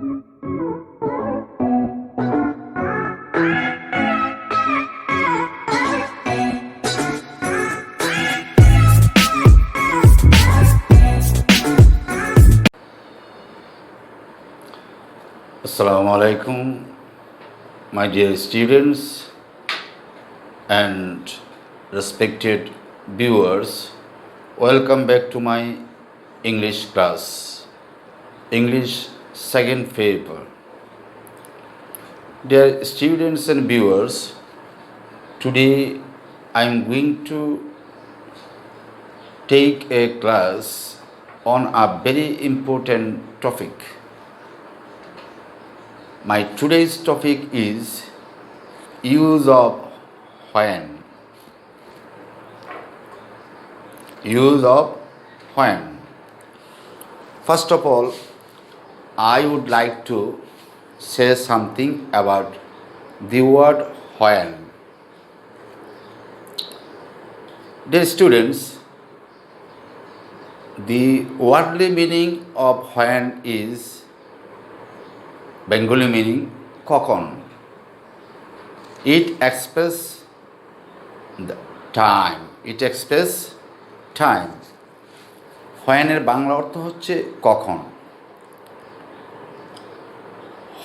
Assalamu alaikum, my dear students and respected viewers. Welcome back to my English class, English second paper. Dear students and viewers, today I am going to take a class on a very important topic. My today's topic is use of when. Use of when. First of all, I would like to say something about the word when. Dear students, the worldly meaning of when is Bengali meaning kokon. It expresses the time. It expresses time. When এর বাংলা অর্থ হচ্ছে কখন.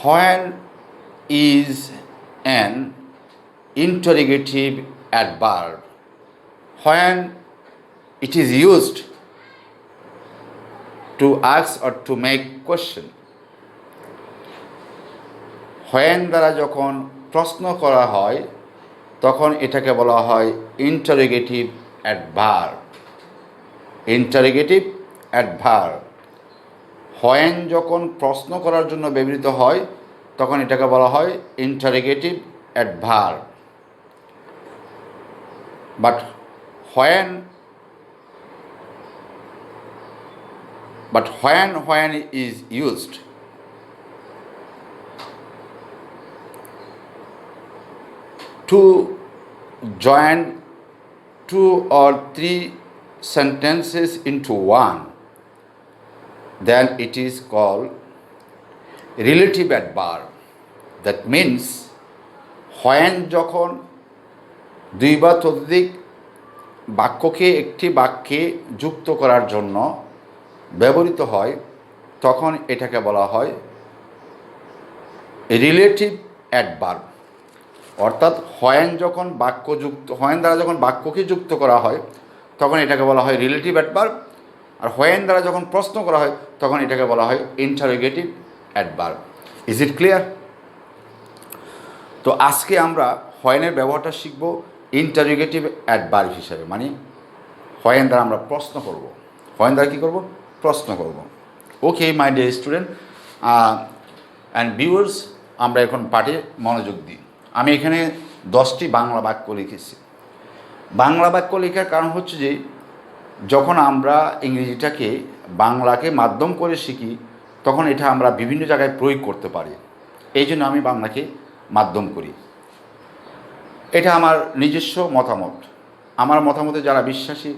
When is an interrogative adverb. When it is used to ask or to make question. when দ্বারা যখন প্রশ্ন করা হয় তখন এটাকে বলা হয় interrogative adverb. Interrogative adverb. when যখন প্রশ্ন করার জন্য ব্যবহৃত হয় তখন এটাকে বলা হয় interrogative adverb. But when is used to join two or three sentences into one, then it is called relative adverb. That means when যখন দুই বা ততোধিক বাক্যকে একটি বাক্যে যুক্ত করার জন্য ব্যবহৃত হয় তখন এটাকে বলা হয় রিলেটিভ অ্যাডভার্ব। অর্থাৎ when যখন when দ্বারা যখন বাক্যকে যুক্ত করা হয় তখন এটাকে বলা হয় রিলেটিভ অ্যাডভার্ব, আর when দ্বারা যখন প্রশ্ন করা হয় তখন এটাকে বলা হয় interrogative adverb. Is it clear? তো আজকে আমরা when এর ব্যবহারটা শিখব ইন্টারোগেটিভ অ্যাডভার্ব হিসাবে, মানে when দ্বারা আমরা প্রশ্ন করব। when দ্বারা কী করব? প্রশ্ন করব। Okay my dear student and viewers, আমরা এখন পাঠে মনোযোগ দিই। আমি এখানে 10টি বাংলা বাক্য লিখেছি। বাংলা বাক্য লেখার কারণ হচ্ছে যে যখন আমরা ইংরেজিটাকে বাংলাকে মাধ্যম করে শিখি তখন এটা আমরা বিভিন্ন জায়গায় প্রয়োগ করতে পারি, এই জন্য আমি বাংলাকে মাধ্যম করি। এটা আমার নিজস্ব মতামত। আমার মতামতে যারা বিশ্বাসী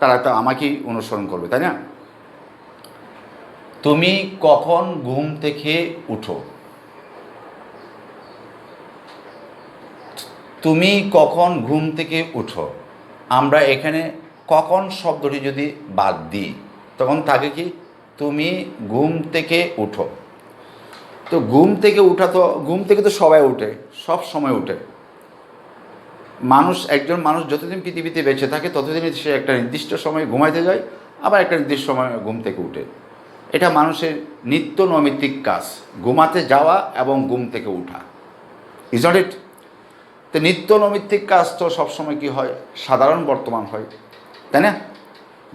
তারা তো আমাকেই অনুসরণ করবে, তাই না? তুমি কখন ঘুম থেকে উঠো? তুমি কখন ঘুম থেকে উঠো? আমরা এখানে কখন শব্দটি যদি বাদ দিই তখন থাকে কি তুমি ঘুম থেকে উঠো। তো ঘুম থেকে উঠা, তো ঘুম থেকে তো সবাই উঠে, সব সময় উঠে। একজন মানুষ যতদিন পৃথিবীতে বেঁচে থাকে ততদিন সে একটা নির্দিষ্ট সময়ে ঘুমাইতে যায়, আবার একটা নির্দিষ্ট সময় ঘুম থেকে উঠে। এটা মানুষের নিত্য নৈমিত্তিক কাজ, ঘুমাতে যাওয়া এবং ঘুম থেকে উঠা। ইজ নট ইট? তো নিত্য নৈমিত্তিক কাজ তো সবসময় কী হয়? সাধারণ বর্তমান হয়, তাই না?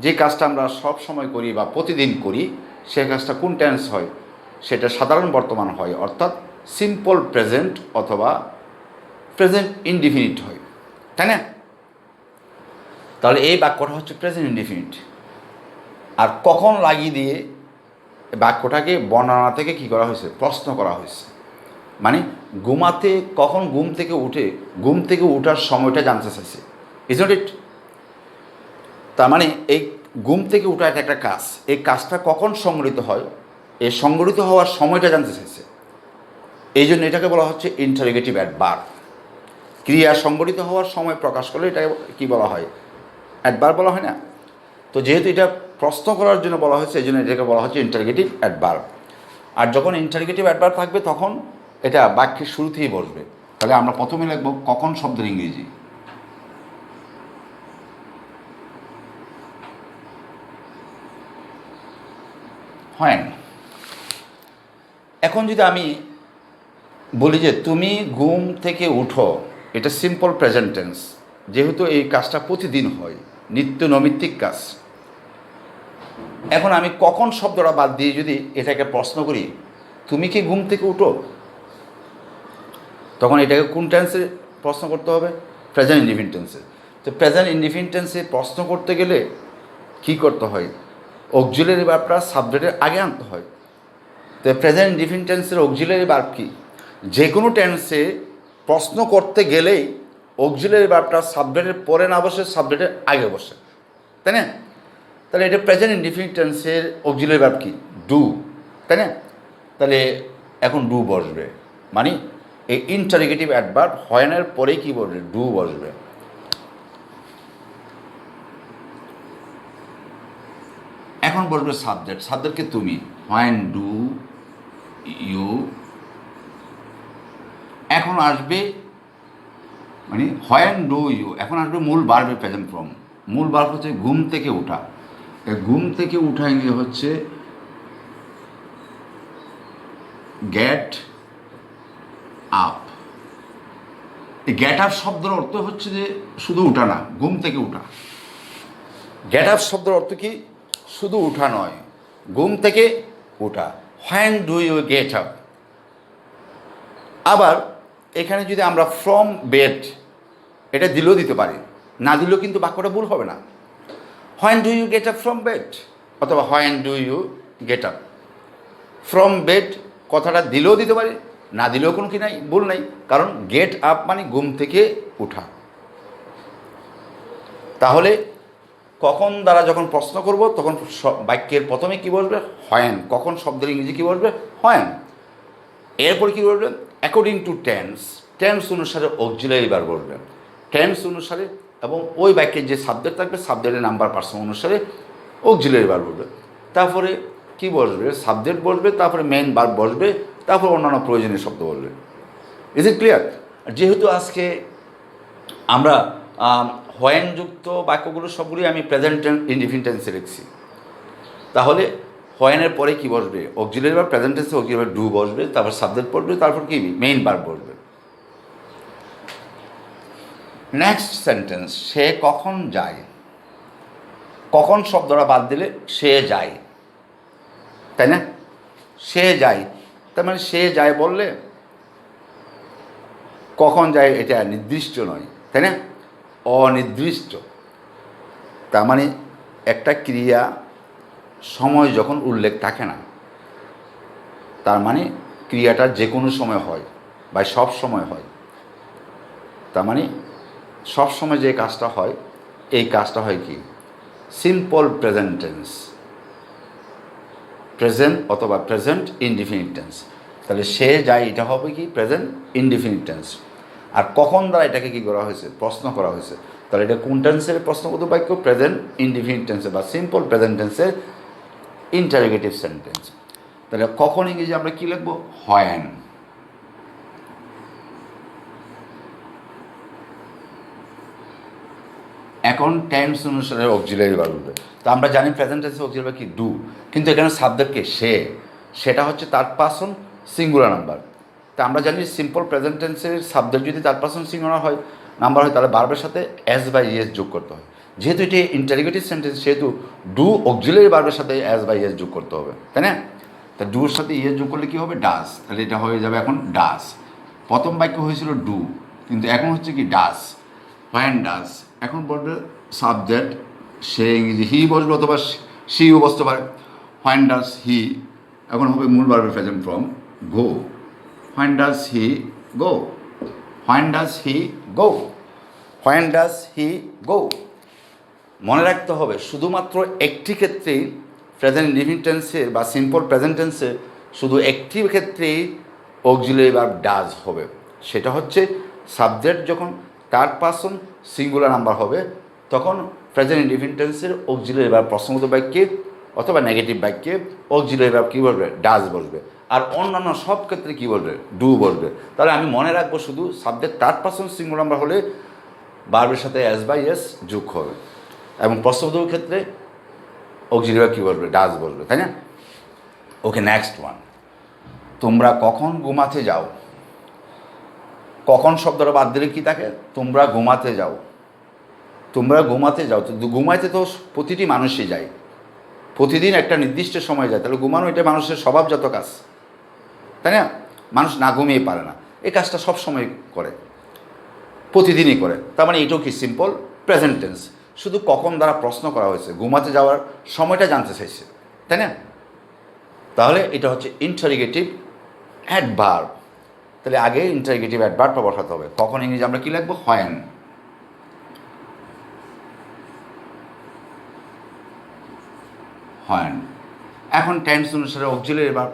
যে কাজটা আমরা সব সময় করি বা প্রতিদিন করি সে কাজটা কোন টেন্স হয়? সেটা সাধারণ বর্তমান হয়, অর্থাৎ সিম্পল প্রেজেন্ট অথবা প্রেজেন্ট ইনডিফিনিট হয়, তাই না? তাহলে এই বাক্যটা হচ্ছে প্রেজেন্ট ইনডিফিনিট। আর কখন লাগিয়ে দিয়ে বাক্যটাকে বর্ণনা থেকে কী করা হয়েছে? প্রশ্ন করা হয়েছে। মানে ঘুমাতে কখন ঘুম থেকে উঠে, ঘুম থেকে ওঠার সময়টা জানতে চাইছে। ইজ নট ইট? তার মানে এই ঘুম থেকে ওঠা একটা কাজ, এই কাজটা কখন সংগঠিত হয় এর সংগঠিত হওয়ার সময়টা জানতে চাইছে, এই জন্য এটাকে বলা হচ্ছে ইন্টারোগেটিভ অ্যাডভার্ব। ক্রিয়া সংগঠিত হওয়ার সময় প্রকাশ করলে এটাকে কী বলা হয়? অ্যাডভার্ব বলা হয় না? তো যেহেতু এটা প্রশ্ন করার জন্য বলা হয়েছে, এই জন্য এটাকে বলা হচ্ছে ইন্টারোগেটিভ অ্যাডভার্ব। আর যখন ইন্টারোগেটিভ অ্যাডভার্ব থাকবে তখন এটা বাক্যের শুরুতেই বসবে। তাহলে আমরা প্রথমে লিখব কখন শব্দের ইংরেজি। হয়। এখন যদি আমি বলি যে তুমি ঘুম থেকে উঠো, এটা সিম্পল প্রেজেন্ট টেন্স, যেহেতু এই কাজটা প্রতিদিন হয়, নিত্য নৈমিত্তিক কাজ। এখন আমি কখন শব্দটা বাদ দিয়ে যদি এটাকে প্রশ্ন করি, তুমি কি ঘুম থেকে উঠো, তখন এটাকে কোন টেন্সে প্রশ্ন করতে হবে? প্রেজেন্ট ইনডিফিনিট টেন্সে। তো প্রেজেন্ট ইনডিফিনিট টেন্সে প্রশ্ন করতে গেলে কি করতে হয়? অক্সিলারি ভার্বটা সাবজেক্টের আগে আনতে হয়। তো প্রেজেন্ট ইনডিফিনিট টেন্সের অক্সিলারি ভার্ব কি? যে কোনো টেন্সে প্রশ্ন করতে গেলেই অক্সিলারি ভার্বটা সাবজেক্টের পরে না বসে, সাবজেক্টের আগে বসে, তাই না? তাহলে এটা প্রেজেন্ট ইনডিফিনিট টেন্সের অক্সিলারি ভার্ব কি? ডু, তাই না? তাহলে এখন ডু বসবে, মানে এই ইন্টারোগেটিভ অ্যাডভার্ব হয়নের পরেই কি বসবে? ডু বসবে। এখন বসবে সাবজেক্ট। সাবজেক্টকে তুমি, হোয়েন ডু ইউ। এখন আসবে মানে হোয়েন ডু ইউ, এখন আসবে মূল ভার্বের প্রেজেন্ট ফর্ম। মূল ভার্ব হচ্ছে ঘুম থেকে ওঠা। ঘুম থেকে উঠা ইংরেজি হচ্ছে গেট আপ। এই গেট আপ শব্দের অর্থ হচ্ছে যে শুধু উঠা না, ঘুম থেকে উঠা। গেট আপ শব্দের অর্থ কি? শুধু উঠা নয়, ঘুম থেকে উঠা। When do you get up. আবার এখানে যদি আমরা ফ্রম বেড এটা দিলেও দিতে পারি, না দিলেও কিন্তু বাক্যটা ভুল হবে না। When do you get up from bed, অথবা when do you get up from bed কথাটা দিলেও দিতে পারি, না দিলেও কোনো কি নাই, ভুল নাই, কারণ গেট আপ মানে ঘুম থেকে উঠা। তাহলে কখন দ্বারা যখন প্রশ্ন করব তখন বাক্যের প্রথমে কি বলবে? হোয়েন। কখন শব্দের ইংরেজি কি বলবে? হোয়েন। এরপর কি বলবে? According to tense. টেন্স অনুসারে অক্সিলারি ভার্ব বলবে, টেন্স অনুসারে, এবং ওই বাক্যের যে সাবজেক্ট থাকবে সাবজেক্টের নাম্বার পার্সন অনুসারে অক্সিলারি ভার্ব বলবে। তারপরে কি বসবে? সাবজেক্ট বসবে, তারপরে মেইন ভার্ব বসবে, তারপর অন্যান্য প্রয়োজনীয় শব্দ বলবে। Is it clear? যেহেতু আজকে আমরা হোয়েন যুক্ত বাক্যগুলো সবগুলোই আমি প্রেজেন্ট ইনডিফিনিট টেন্সে লিখছি, তাহলে হোয়েনের পরে কি বসবে? Auxiliary verb. প্রেজেন্ট টেন্সে অক্সিলারি ভার্ব ডু বসবে, তারপর সাবজেক্ট বসবে, তারপর কি? মেইন ভার্ব বসবে। নেক্সট সেন্টেন্স, সে কখন যায়। কখন শব্দটা বাদ দিলে সে যায়, তাই না? সে যায়, তার মানে সে যায় বললে কখন যায় এটা নির্দিষ্ট নয়, তাই না? অনির্দিষ্ট। তার মানে একটা ক্রিয়া সময় যখন উল্লেখ থাকে না, তার মানে ক্রিয়াটা যে কোনো সময় হয় বা সব সময় হয়। তার মানে সব সময় যে কাজটা হয়, এই কাজটা হয় কি? সিম্পল প্রেজেন্ট টেন্স, প্রেজেন্ট অথবা প্রেজেন্ট ইনডিফিনিট টেন্স। তাহলে সে যায় এটা হবে কি? Present indefinite tense. আর কখন দ্বারা এটাকে কি করা হয়েছে? প্রশ্ন করা হয়েছে। তাহলে এটা কোন টেন্সের প্রশ্নবোধক বাক্য? প্রেজেন্ট ইনডিফিনিট টেন্সে বা সিম্পল প্রেজেন্ট টেন্সের ইন্টারোগেটিভ সেন্টেন্স। তাহলে কখন ইংরেজি আমরা কী লিখব? হোয়েন। এখন টেন্স অনুসারে অক্সিলারি ভার্ব বলবে। তো আমরা জানি প্রেজেন্ট টেন্সে অক্সিলারি ভার্ব কি? ডু। কিন্তু এখানে সাবজেক্টকে সে, সেটা হচ্ছে থার্ড পারসন সিঙ্গুলার নাম্বার। তা আমরা জানি সিম্পল প্রেজেন্ট টেন্সের সাবজেক্ট যদি থার্ড পারসন সিঙ্গুলার হয় নাম্বার হয়, তাহলে ভার্বের সাথে এস বা ইএস যোগ করতে হয়। যেহেতু এটি ইন্টারোগেটিভ সেন্টেন্স, সেহেতু ডু অক্সিলারি ভার্বের সাথে এস বা ইএস যোগ করতে হবে, তাই না? তা ডুর সাথে ইএস যোগ করলে কী হবে? ডাস। তাহলে এটা হয়ে যাবে এখন ডাস। প্রথম বাক্য হয়েছিল ডু, কিন্তু এখন হচ্ছে কি? ডাস। When does. এখন বলবে সাবজেক্ট সে, ইংরেজি হি বসবে অথবা শিও বসতে পারে। হোয়েন ডাস হি, এখন হবে মূল ভার্বের present form go. When does he go. When does he go. When does he go. মনে রাখতে হবে শুধুমাত্র একটি ক্ষেত্রেই প্রেজেন্ট ইনডিফিনিট টেন্সের বা সিম্পল প্রেজেন্ট টেন্সের শুধু একটি ক্ষেত্রেই অক্সিলারি ভার্ব ডাজ হবে, সেটা হচ্ছে সাবজেক্ট যখন থার্ড পারসন সিঙ্গুলার নাম্বার হবে তখন প্রেজেন্ট ইনডিফিনিট টেন্সের অক্সিলারি ভার্ব প্রশ্নবোধক বাক্যে অথবা নেগেটিভ বাক্যে অক্সিলারি ভার্ব কী বলবে, ডাজ বলবে। আর অন্যান্য সব ক্ষেত্রে কী বলবে, ডু বলবে। তাহলে আমি মনে রাখবো শুধু subject third person singular number হলে ভার্বের সাথে এস বাই এস যোগ হবে, এবং প্রশ্নবোধক ক্ষেত্রে অক্সিলারি ভার্ব কী বলবে, ডাজ বলবে, তাই না? ওকে, নেক্সট ওয়ান। তোমরা কখন ঘুমাতে যাও? কখন শব্দটা বাদ দিলে কী থাকে, তোমরা ঘুমাতে যাও। তোমরা ঘুমাতে যাও, তো ঘুমাইতে তো প্রতিটি মানুষই যায়, প্রতিদিন একটা নির্দিষ্ট সময় যায়। তাহলে ঘুমানো এটা মানুষের স্বভাবজাত কাজ, তাই না? মানুষ না ঘুমিয়ে পারে না, এই কাজটা সব সময় করে, প্রতিদিনই করে। তার মানে এটাও কি সিম্পল প্রেজেন্ট টেন্স, শুধু কখন দ্বারা প্রশ্ন করা হয়েছে, ঘুমাতে যাওয়ার সময়টা জানতে চাইছে, তাই না? তাহলে এটা হচ্ছে ইন্টারোগেটিভ অ্যাডভার্ব। তাহলে আগে ইন্টারোগেটিভ অ্যাডভার্বটা বসাতে হবে। কখন ইংরেজি আমরা কী লিখবো, হোয়েন। হোয়েন। এখন টেন্স অনুসারে অক্সিলারি ভার্ব,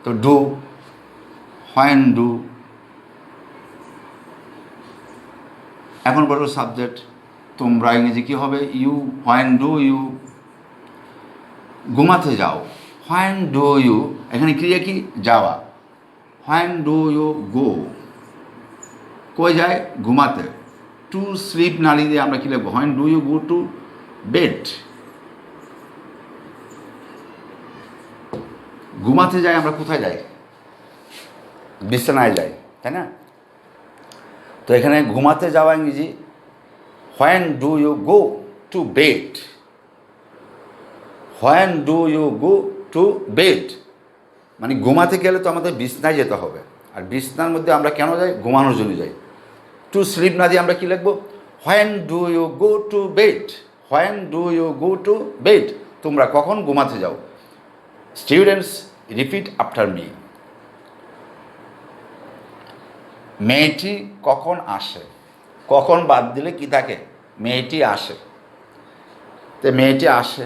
তো ডু, হোয়েন ডু। এখন বলো সাবজেক্ট, তোমরা ইংরেজি কী হবে, ইউ। হোয়েন ডু ইউ ঘুমাতে যাও, হোয়েন ডু ইউ। এখানে ক্রিয়া কি, যাওয়া। হোয়েন ডু ইউ গো, কই যায়, ঘুমাতে। টু স্লিপ নালি দিয়ে আমরা কী লিখবো, when do you go to bed. ঘুমাতে যাই আমরা কোথায় যাই, বিছানায় যাই, তাই না? তো এখানে ঘুমাতে যাওয়া ইংরেজি when do you go to bed. When do you go to bed মানে ঘুমাতে গেলে তো আমাদের বিছনায় যেতে হবে, আর বিছনার মধ্যে আমরা কেন যাই, ঘুমানোর জন্য যাই। টু স্লিপ না দিয়ে আমরা কী লিখবো, when do you go to bed. When do you go to bed, তোমরা কখন ঘুমাতে যাও। Students repeat after me. মেয়েটি কখন আসে, কখন বাদ দিলে কি থাকে, মেয়েটি আসে। তো মেয়েটি আসে,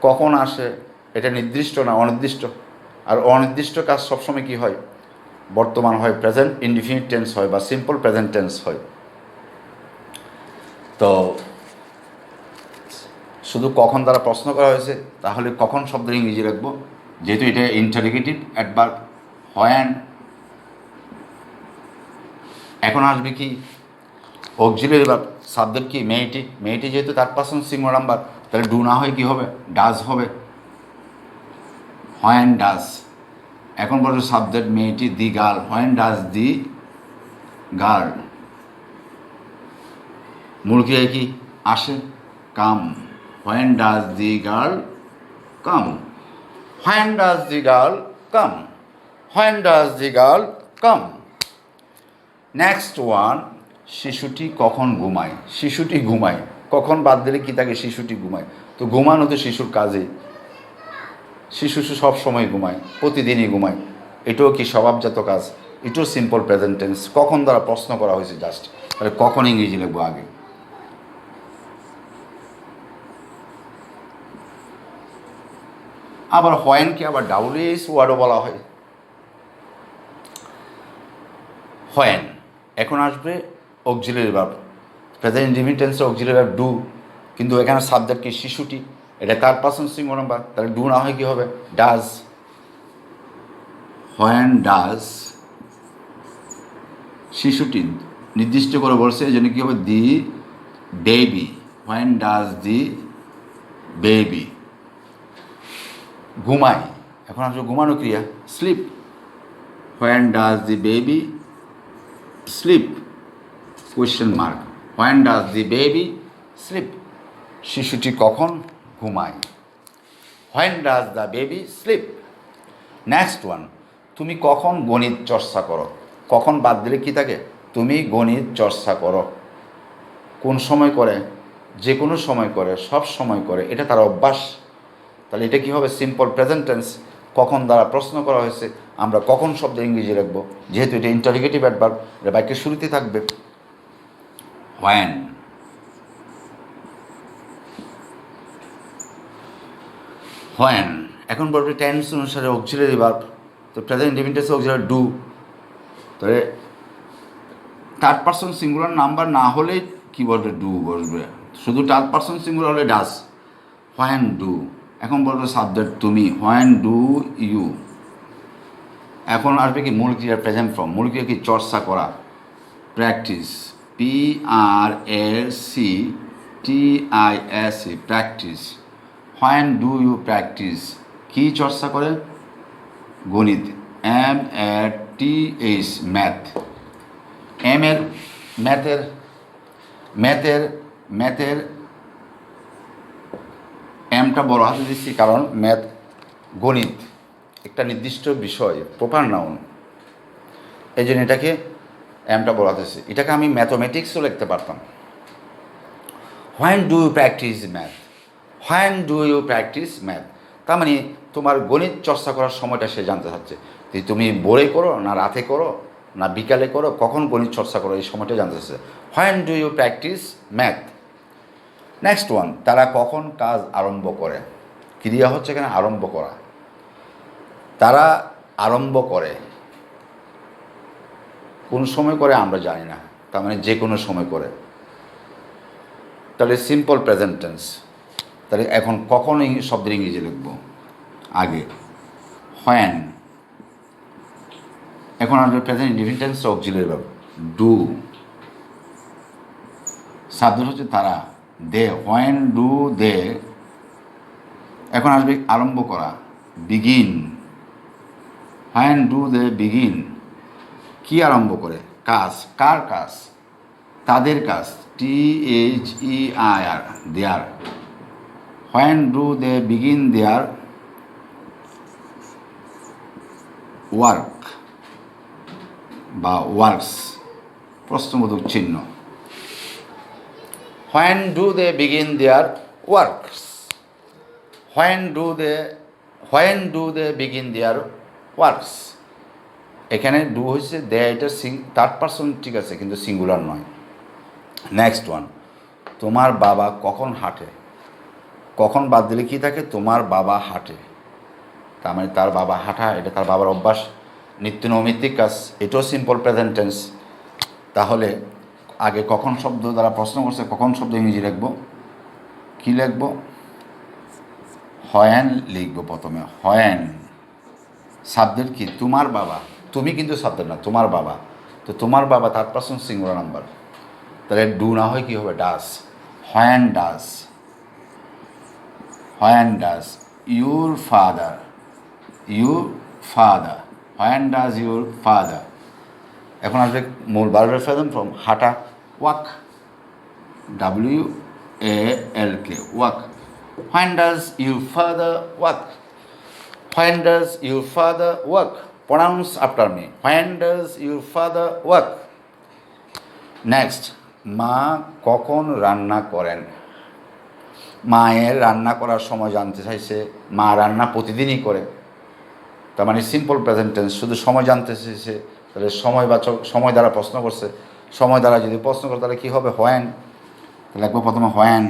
কখন আসে, এটা নির্দিষ্ট না, অনির্দিষ্ট। আর অনির্দিষ্ট কাজ সবসময় কি হয়, বর্তমান হয়, প্রেজেন্ট ইনডিফিনিট টেন্স হয় বা সিম্পল প্রেজেন্ট টেন্স হয়। তো শুধু কখন দ্বারা প্রশ্ন করা হয়েছে, তাহলে কখন শব্দের ইংরেজি রাখবো, যেহেতু এটা ইন্টারোগেটিভ অ্যাডভার্ব হোয়েন। এখন আসবে কি অক্সিলারি ভার্ব, সাবজেক্ট কি, মেয়েটি। মেয়েটি যেহেতু থার্ড পারসন সিঙ্গুলার নাম্বার, তাহলে ডু না হয় কি হবে, ডাজ হবে, হোয়েন ডাজ। এখন বলছো সাবজেক্ট মেয়েটি, the girl. When does the girl. মূল ক্রিয়া কি, আসে, come. When does the girl come. When does the girl come. When does the girl come. Next one, শিশুটি কখন ঘুমায়। শিশুটি ঘুমায়, কখন বাদ দিলে কি থাকে, শিশুটি ঘুমায়। তো ঘুমানো তো শিশুর কাজেই, শিশু সব সময় ঘুমায়, প্রতিদিনই ঘুমায়, এটাও কি স্বভাবজাত কাজ, এটাও সিম্পল প্রেজেন্ট টেন্স। কখন দ্বারা প্রশ্ন করা হয়েছে জাস্ট, তাহলে কখন ইংরেজি লিখবো আগে। আবার হোয়েনকে আবার ডাব্লিউএস ওয়ার্ডও বলা হয়, হোয়েন। এখন আসবে অক্সিলারি ভার্ব, প্রেজেন্ট ইনডিফিনিট টেন্সে অক্সিলারি ভার্ব ডু, কিন্তু এখানে সাবজেক্ট কি, শিশুটি, এটা থার্ড পারসন সিঙ্গুলার নাম্বার, তাহলে ডু না হয় কী হবে, ডাজ। হোয়েন ডাজ, শিশুটি নির্দিষ্ট করে বলছে, এই জন্য কী হবে, the baby. When does the baby ঘুমায়। এখন আসবে ঘুমানো ক্রিয়া, sleep. When does the baby sleep, question mark. When does the baby sleep, শিশুটি কখন ঘুমায়। When does the baby sleep. Next one, তুমি কখন গণিত চর্চা করো। কখন বাদ দিলে কি থাকে, তুমি গণিত চর্চা করো। কোন সময় করে, যে কোনো সময় করে, সব সময় করে, এটা তার অভ্যাস। তাহলে এটা কী হবে, সিম্পল প্রেজেন্ট টেন্স। কখন দ্বারা প্রশ্ন করা হয়েছে, আমরা কখন শব্দ ইংরেজি রাখবো, যেহেতু এটা ইন্টারোগেটিভ অ্যাডভার্ব, এটা বাক্যের শুরুতে থাকবে হোয়েন। হোয়েন, এখন বলবে টেন্স অনুসারে অক্সিলারি ভার্ব, তো প্রেজেন্ট ইন্ডিফিনিট টেন্সে অক্সিলারি ডু। তবে থার্ড পারসন সিঙ্গুলার নাম্বার না হলে কি বলবে, ডু বসবে। শুধু থার্ড পারসন সিঙ্গুলার হলে ডাস। হোয়েন ডু, এখন বলবে সাবজেক্ট তুমি, হোয়েন ডু ইউ। এখন আসবে কি মূল ক্রিয়া প্রেজেন্ট ফর্ম, মূল ক্রিয়া কি চর্চা করা, practice, PRACTISE, practice. When do you practice, কী চর্চা করে, গণিত, MATH, ম্যাথ। এর ম্যাথের ম্যাথের ম্যাথের এমটা বড় হাতে দিচ্ছি কারণ ম্যাথ গণিত একটা নির্দিষ্ট বিষয়, প্রপার নাউন, এই জন্য এটাকে এমটা বড় হাতে দিচ্ছি। এটাকে আমি ম্যাথমেটিক্সও লিখতে পারতাম। When do you practise math, when do you practise math, তার মানে তোমার গণিত চর্চা করার সময়টা সে জানতে চাচ্ছে। তুমি ভোরে করো না রাতে করো না বিকালে করো, কখন গণিত চর্চা করো, এই সময়টা জানতে চাচ্ছে। When do you practise math. Next one, তারা কখন কাজ আরম্ভ করে, ক্রিয়া হচ্ছে এখানে আরম্ভ করা। তারা আরম্ভ করে, কোন সময় করে আমরা জানি না, তার মানে যে কোনো সময় করে। তাহলে সিম্পল প্রেজেন্ট টেন্স। তাহলে এখন কখন এই শব্দের ইংরেজি লিখব, আগে হোয়েন। এখন আসবে present indefinite tense auxiliary verb, do. Subject হচ্ছে তারা, দে, হোয়েন ডু দে। এখন আসবে আরম্ভ করা, begin, when do they begin. কি আরম্ভ করে, কাজ, কার কাজ, তাদের কাজ, THEIR, their. When do they begin their work বা ওয়ার্কস, প্রশ্নবোধক চিহ্ন। When do they begin their works, when do they begin their works. এখানে ডু হচ্ছে দে, এটা থার্ড পারসন ঠিক আছে কিন্তু সিঙ্গুলার নয়। নেক্সট ওয়ান, তোমার বাবা কখন হাঁটে, কখন বাদ দিলে কী থাকে, তোমার বাবা হাঁটে, তার মানে তার বাবা হাঁটা, এটা তার বাবার অভ্যাস, নিত্য নৈমিত্তিক কাজ, এটাও সিম্পল প্রেজেন্ট টেন্স। তাহলে আগে কখন শব্দ দ্বারা প্রশ্ন করছে, কখন শব্দ ইংরেজি লিখব, কী লিখব, হোয়েন লিখব প্রথমে, হোয়েন। সাবজেক্ট কি, তোমার বাবা, তুমি কিন্তু সাবজেক্ট না, তোমার বাবা। তো তোমার বাবা থার্ড পারসন সিঙ্গুলার নাম্বার, তাহলে ডু না হয় কী হবে, does. When does, when does your father, your father, when does your father. এখন আসবে মূল ভার্বের প্রেজেন্ট ফর্ম, হাঁটা, walk, WALK, walk. When does your father walk, when does your father walk. Pronounce after me, when does your father walk. Next, মা কখন রান্না করেন, মায়ের রান্না করার সময় জানতে চাইছে, মা রান্না প্রতিদিনই করে, তার মানে সিম্পল প্রেজেন্ট টেন্স, শুধু সময় জানতে চাইছে, তাহলে সময়বাচক, সময় দ্বারা প্রশ্ন করছে, সময় দ্বারা যদি প্রশ্ন করে তাহলে কী হবে, হোয়েন। লিখবো প্রথমে হোয়েন,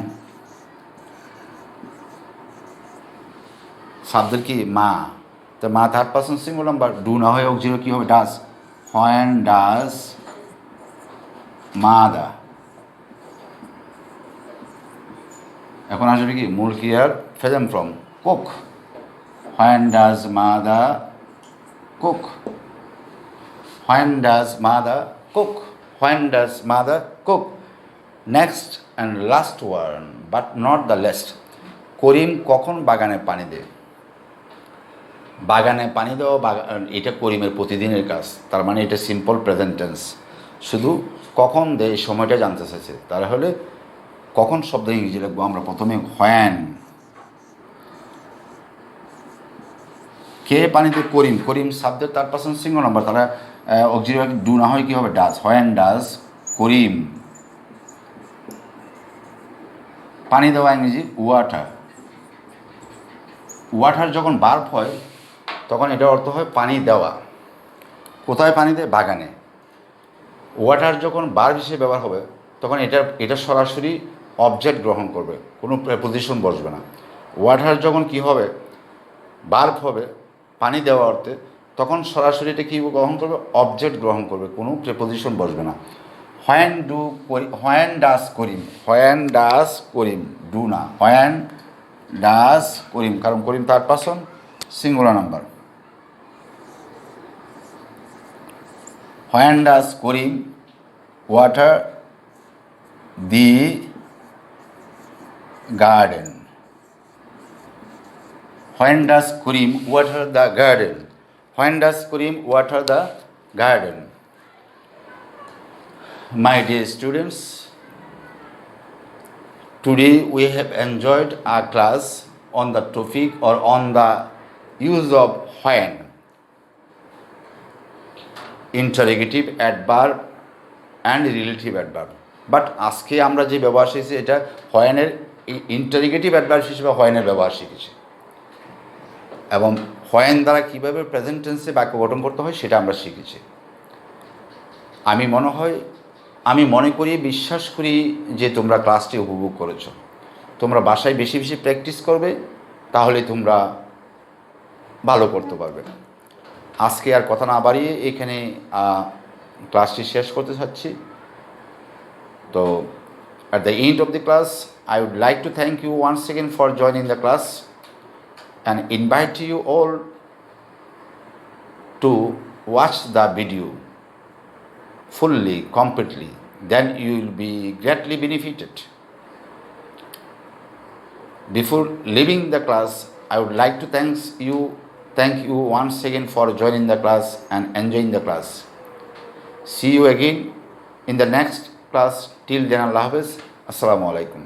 সাবজেক্ট কি, মা, তো মা third person singular number, do না হয়ে অক্সিলারি কী হবে, ডাস। হোয়েন ডাস মাদা। এখন আসবে কি মূল ক্রিয়ার present form, cook, when does mother cook, when does mother cook, when does mother cook. Next and last one but not the least, Karim কখন বাগানে পানি দেয়, বাগানে পানি দেওয়া, এটা করিমের প্রতিদিনের কাজ, তার মানে এটা সিম্পল প্রেজেন্ট টেন্স, শুধু কখন দেয় এই সময়টা জানতে চাইছে। তাহলে কখন শব্দ ইংরেজি লিখবো আমরা প্রথমে, হোয়েন। কে পানি দেয়, Karim, Karim subject third person singular number, তাহলে অক্সিলারি ডু না হয় কী হবে, ডাস। হোয়েন ডাস করিম পানি দেওয়া, ইংরেজি ওয়াটার। ওয়াটার যখন ভার্ব হয় তখন এটার অর্থ হয় পানি দেওয়া। কোথায় পানি দেয়, বাগানে। ওয়াটার যখন ভার্ব হিসেবে ব্যবহার হবে তখন এটা সরাসরি অবজেক্ট গ্রহণ করবে, কোনো প্রেপোজিশন বসবে না। ওয়াটার যখন কি হবে, ভার্ব হবে পানি দেওয়া অর্থে, তখন সরাসরি এটা কী গ্রহণ করবে? অবজেক্ট গ্রহণ করবে, কোনো প্রেপোজিশন বসবে না। When does Karim, when does Karim, do না, হোয়েন ডাস করিম, কারণ Karim third person singular number. When does Karim water the garden, when does Karim water the garden, when does Karim water the garden. My dear students, today we have enjoyed our class on the topic or on the use of when, interrogative adverb and relative adverb. But আজকে আমরা যে ব্যবহার শিখেছি এটা হোয়েনের interrogative adverb হিসেবে হোয়েনের ব্যবহার শিখেছি, এবং হোয়েন দ্বারা কীভাবে প্রেজেন্ট টেন্সে বাক্য গঠন করতে হয় সেটা আমরা শিখেছি। আমি মনে করি, বিশ্বাস করি যে তোমরা ক্লাসটি উপভোগ করেছো। তোমরা বাসায় বেশি বেশি প্র্যাকটিস করবে, তাহলে তোমরা ভালো করতে পারবে। আজকে আর কথা না বাড়িয়ে এখানে ক্লাসটি শেষ করতে চাচ্ছি। তো at the end of the class, I would like to thank you once again for joining the class and invite you all to watch the video fully, completely. Then you will be greatly benefited. Before leaving the class, I would like to thank you once again for joining the class and enjoying the class. See you again in the next class. Till then, Allah Hafiz. Assalamu alaikum.